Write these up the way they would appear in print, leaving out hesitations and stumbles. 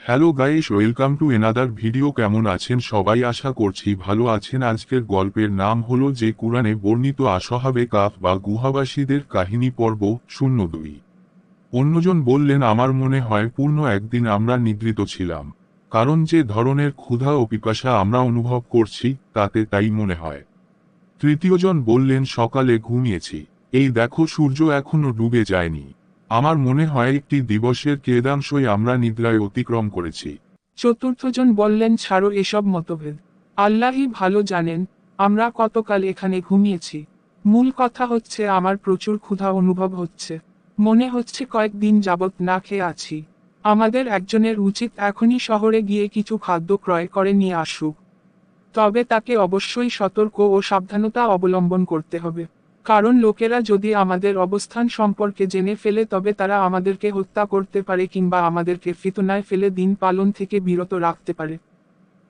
Hello guys, welcome to another video. কেমন আছেন সবাই? আশা করছি ভালো আছেন। আজকের গল্পের নাম হলো যে কুরআনে বর্ণিত আসহাবে কাফ বা গুহাবাসীদের কাহিনী পর্ব 02। অন্যজন বললেন, আমার মনে হয় পূর্ণ একদিন আমরা নিদ্রিত ছিলাম, কারণ যে ধরনের ক্ষুধা ও পিপাসা আমরা অনুভব করছি তাতে তাই মনে হয়। তৃতীয়জন বললেন, সকালে ঘুমিয়েছি, এই দেখো সূর্য এখনো ডুবে যায়নি। আমার মনে হয় একটি দিবসের কেদাংশই আমরা নিদ্রায় অতিক্রম করেছি। চতুর্থজন বললেন, ছাড়ো এসব মতভেদ, আল্লাহই ভালো জানেন আমরা কতকাল এখানে ঘুমিয়েছি। মূল কথা হচ্ছে আমার প্রচুর ক্ষুধা অনুভব হচ্ছে, মনে হচ্ছে কয়েকদিন যাবৎ না খেয়ে আছি। আমাদের একজনের উচিত এখনই শহরে গিয়ে কিছু খাদ্য ক্রয় করে নিয়ে আসুক, তবে তাকে অবশ্যই সতর্ক ও সাবধানতা অবলম্বন করতে হবে, কারণ লোকেরা যদি আমাদের অবস্থান সম্পর্কে জেনে ফেলে তবে তারা আমাদেরকে হত্যা করতে পারে কিংবা আমাদেরকে ফিতনায় ফেলে দিন পালন থেকে বিরত রাখতে পারে।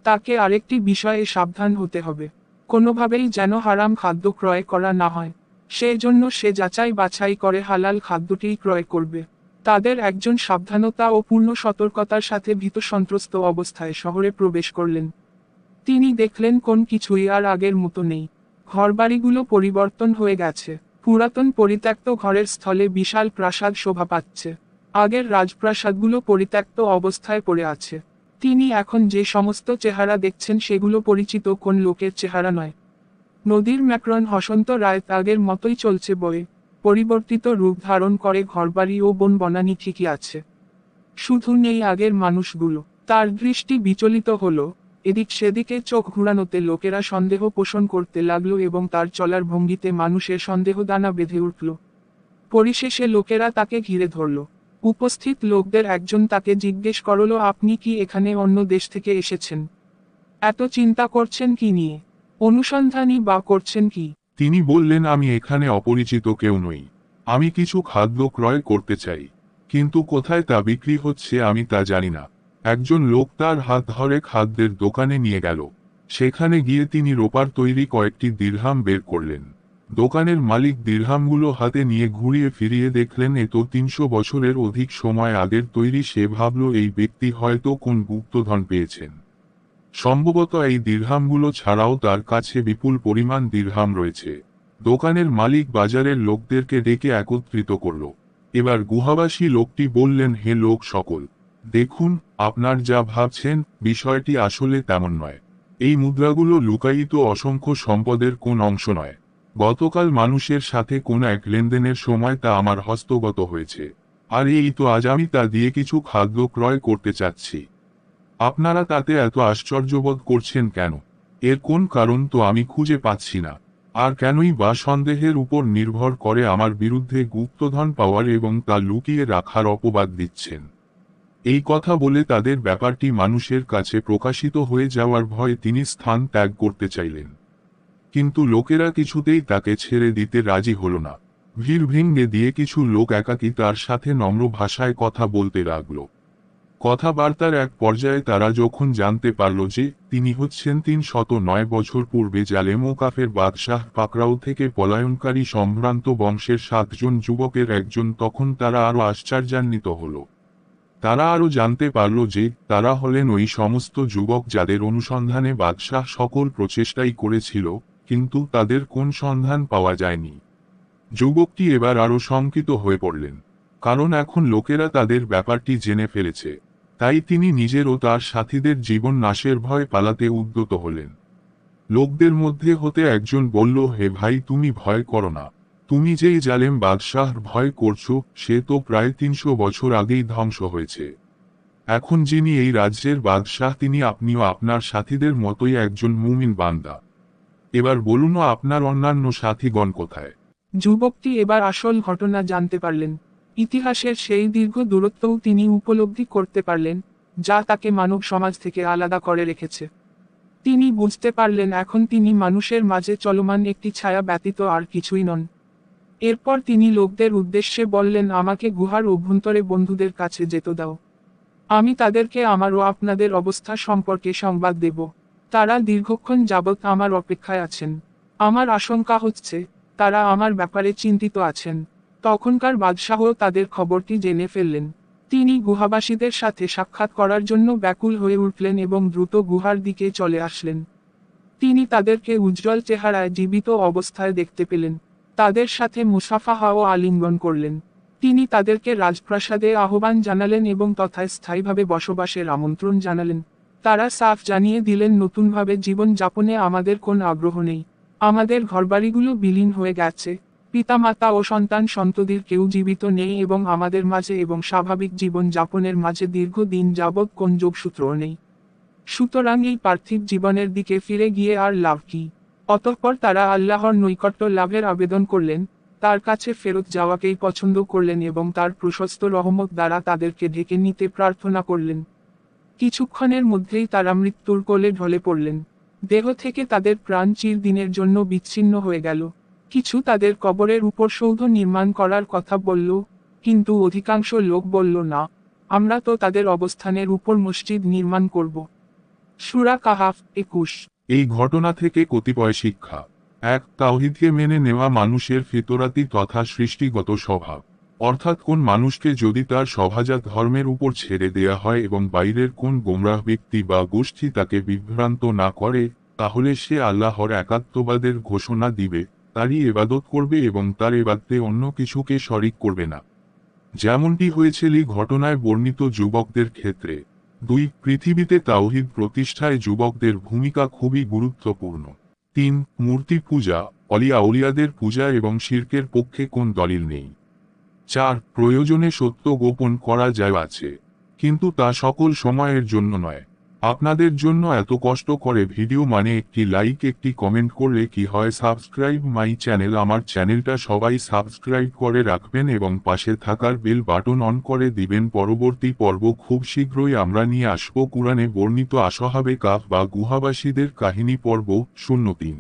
তাকে আরেকটি বিষয়ে সাবধান হতে হবে, কোনোভাবেই যেন হারাম খাদ্য ক্রয় করা না হয়। সেজন্য সে যাচাই বাছাই করে হালাল খাদ্যটিই ক্রয় করবে। তাদের একজন সাবধানতা ও পূর্ণ সতর্কতার সাথে ভীত সন্ত্রস্ত অবস্থায় শহরে প্রবেশ করলেন। তিনি দেখলেন কোন কিছুই আর আগের মতো নেই। ঘরবাড়িগুলো পরিবর্তন হয়ে গেছে। পুরাতন পরিত্যক্ত ঘরের স্থলে বিশাল প্রাসাদ শোভা পাচ্ছে। আগের রাজপ্রাসাদগুলো পরিত্যক্ত অবস্থায় পড়ে আছে। তিনি এখন যে সমস্ত চেহারা দেখছেন সেগুলো পরিচিত কোন লোকের চেহারা নয়। নদীর ম্যাক্রন হসন্ত রায় আগের মতোই চলছে বয়ে, পরিবর্তিত রূপ ধারণ করে ঘরবাড়ি ও বন বনানী ঠিকই আছে, শুধু নেই আগের মানুষগুলো। তার দৃষ্টি বিচলিত হলো, এদিক সেদিকে চোখ ঘুরানোতে লোকেরা সন্দেহ পোষণ করতে লাগলো এবং তার চলার ভঙ্গিতে মানুষের সন্দেহ দানা বেঁধে উঠল। পরিশেষে লোকেরা তাকে ঘিরে ধরল। উপস্থিত লোকদের একজন তাকে জিজ্ঞেস করল, আপনি কি এখানে অন্য দেশ থেকে এসেছেন? এত চিন্তা করছেন কি নিয়ে? অনুসন্ধানী বা করছেন কি? তিনি বললেন, আমি এখানে অপরিচিত কেউ নই। আমি কিছু খাদ্য ক্রয় করতে চাই, কিন্তু কোথায় তা বিক্রি হচ্ছে আমি তা জানি না। একজন লোক তার হাত ধরে খাদ্যের দোকানে নিয়ে গেল। সেখানে গিয়ে তিনি রূপার তৈরি কয়েকটি দিরহাম বের করলেন। দোকানের মালিক দিরহামগুলো হাতে নিয়ে ঘুরিয়ে ফিরিয়ে দেখলেন এ তো 300 বছরের অধিক সময় আগের তৈরি। সে ভাবল এই ব্যক্তি হয়তো কোন গুপ্তধন পেয়েছেন। সম্ভবত এই দিরহামগুলো ছাড়াও তার কাছে বিপুল পরিমাণ দিরহাম রয়েছে। দোকানের মালিক বাজারের লোকদেরকে ডেকে একত্রিত করল। এবার গুহাবাসী লোকটি বললেন, হে লোক সকল, দেখুন, আপনার যা ভাবছেন বিষয়টি আসলে তেমন নয়। এই মুদ্রাগুলো লুকায়িত অসংখ্য সম্পদের কোন অংশ নয়। গতকাল মানুষের সাথে কোন এক লেনদেনের সময় তা আমার হস্তগত হয়েছে, আর এই তো আজ আমি তা দিয়ে কিছু খাদ্য ক্রয় করতে চাচ্ছি। আপনারা তাতে এত আশ্চর্যবোধ করছেন কেন? এর কোন কারণ তো আমি খুঁজে পাচ্ছি না। আর কেনই বা সন্দেহের উপর নির্ভর করে আমার বিরুদ্ধে গুপ্তধন পাওয়ার এবং তা লুকিয়ে রাখার অপবাদ দিচ্ছেন? এই কথা বলে তাদের ব্যাপারটি মানুষের কাছে প্রকাশিত হয়ে যাওয়ার ভয়ে তিনি স্থান ত্যাগ করতে চাইলেন, কিন্তু লোকেরা কিছুতেই তাকে ছেড়ে দিতে রাজি হল না। ভিড় ভেঙে দিয়ে কিছু লোক একাকী তার সাথে নম্র ভাষায় কথা বলতে লাগল। কথাবার্তার এক পর্যায়ে তারা যখন জানতে পারল যে তিনি হচ্ছেন 309 বছর পূর্বে জালেম ও কাফের বাদশাহ পাকরাউ থেকে পলায়নকারী সম্ভ্রান্ত বংশের 7 জন যুবকের একজন, তখন তারা আরো আশ্চর্যান্বিত হল। তারা আরো জানতে পারল যে তারা হলেন ওই সমস্ত যুবক যাদের অনুসন্ধানে বাদশাহ সকল প্রচেষ্টাই করেছিল, কিন্তু তাদের কোন সন্ধান পাওয়া যায়নি। যুবকটি এবার আরো শঙ্কিত হয়ে পড়লেন, কারণ এখন লোকেরা তাদের ব্যাপারটি জেনে ফেলেছে। তাই তিনি নিজের ও তার সাথীদের জীবন নাশের ভয় পালাতে উদ্যত হলেন। লোকদের মধ্যে হতে একজন বলল, হে ভাই, তুমি ভয় করো না। তুমি যেই জালেম বাদশাহর ভয় করছো সে তো প্রায় 300 বছর আগেই ধ্বংস হয়েছে। এখন যিনি এই রাজ্যের বাদশাহ তিনি আপনিও আপনার সাথীদের মতোই একজন মুমিন বান্দা। এবার বলুন, আপনার অন্যান্য সাথীগণ কোথায়? যুবকটি এবার আসল ঘটনা জানতে পারলেন। ইতিহাসের সেই দীর্ঘ দূরত্বও তিনি উপলব্ধি করতে পারলেন, যা তাকে মানব সমাজ থেকে আলাদা করে রেখেছে। তিনি বুঝতে পারলেন এখন তিনি মানুষের মাঝে চলমান একটি ছায়া ব্যতীত আর কিছুই নন। এরপর তিনি লোকদের উদ্দেশ্যে বললেন, আমাকে গুহার অভ্যন্তরে বন্ধুদের কাছে যেতে দাও। আমি তাদেরকে আমার ও আপনাদের অবস্থা সম্পর্কে সংবাদ দেব। তারা দীর্ঘক্ষণ যাবৎ আমার অপেক্ষায় আছেন। আমার আশঙ্কা হচ্ছে তারা আমার ব্যাপারে চিন্তিত আছেন। তখনকার বাদশাহ তাদের খবরটি জেনে ফেললেন। তিনি গুহাবাসীদের সাথে সাক্ষাৎ করার জন্য ব্যাকুল হয়ে উঠলেন এবং দ্রুত গুহার দিকে চলে আসলেন। তিনি তাদেরকে উজ্জ্বল চেহারায় জীবিত অবস্থায় দেখতে পেলেন। তাদের সাথে মুসাফাহা ও আলিঙ্গন করলেন। তিনি তাদেরকে রাজপ্রাসাদে আহ্বান জানালেন এবং তথায় স্থায়ীভাবে বসবাসের আমন্ত্রণ জানালেন। তারা সাফ জানিয়ে দিলেন, নতুনভাবে জীবন যাপনে আমাদের কোনো আগ্রহ নেই। আমাদের ঘরবাড়িগুলো বিলীন হয়ে গেছে, পিতামাতা ও সন্তান সন্ততির কেউ জীবিত নেই এবং আমাদের মাঝে এবং স্বাভাবিক জীবন যাপনের মাঝে দীর্ঘদিন যাবৎ কোন যোগসূত্রও নেই। সুতরাং এই পার্থিব জীবনের দিকে ফিরে গিয়ে আর লাভ কি? অতঃপর তারা আল্লাহর নৈকট্য লাভের আবেদন করলেন, তার কাছে ফেরত যাওয়াকেই পছন্দ করলেন এবং তার প্রশস্ত রহমত দ্বারা তাদেরকে ঢেকে নিতে প্রার্থনা করলেন। কিছুক্ষণের মধ্যেই তারা মৃত্যুর কোলে ঢলে পড়লেন। দেহ থেকে তাদের প্রাণ চিরদিনের জন্য বিচ্ছিন্ন হয়ে গেল। কিছু তাদের কবরের উপর সৌধ নির্মাণ করার কথা বলল, কিন্তু অধিকাংশ লোক বলল, না, আমরা তো তাদের অবস্থানের উপর মসজিদ নির্মাণ করব। সূরা কাহাফ 21। এই ঘটনা থেকে কতিপয় শিক্ষা। 1. তাওহীদকে মেনে নেওয়া মানুষের ফিতরাতি তথা সৃষ্টিগত স্বভাব। অর্থাৎ কোন মানুষকে যদি তার সহজাত ধর্মের উপর ছেড়ে দেয়া হয় এবং বাইরের কোন গোমরাহ ব্যক্তি বা গোষ্ঠী তাকে বিভ্রান্ত না করে, তাহলে সে আল্লাহর একাত্মবাদের ঘোষণা দিবে, তারই ইবাদত করবে এবং তার ইবাদতে অন্য কিছুকে শরিক করবে না। যেমনটি হয়েছিল এই ঘটনায় বর্ণিত যুবকদের ক্ষেত্রে। 2. পৃথিবীতে তাওহীদ প্রতিষ্ঠায় যুবকদের ভূমিকা খুবই গুরুত্বপূর্ণ। 3. মূর্তি পূজা, আউলিয়াদের পূজা এবং শিরকের পক্ষে কোন দলিল নেই। 4. প্রয়োজনে সত্য গোপন করা যায় আছে, কিন্তু তা সকল সময়ের জন্য নয়। আপনাদের জন্য এত কষ্ট করে ভিডিও মানে একটি লাইক একটি কমেন্ট করলে কি হয়? Subscribe my channel. আমার চ্যানেলটা সবাই সাবস্ক্রাইব করে রাখবেন এবং পাশে থাকার বেল বাটন অন করে দিবেন। পরবর্তী পর্ব খুব শীঘ্রই আমরা নিয়ে আসব কুরআনে বর্ণিত আসহাবে কাহফ বা গুহাবাসীদের কাহিনী পর্ব 03।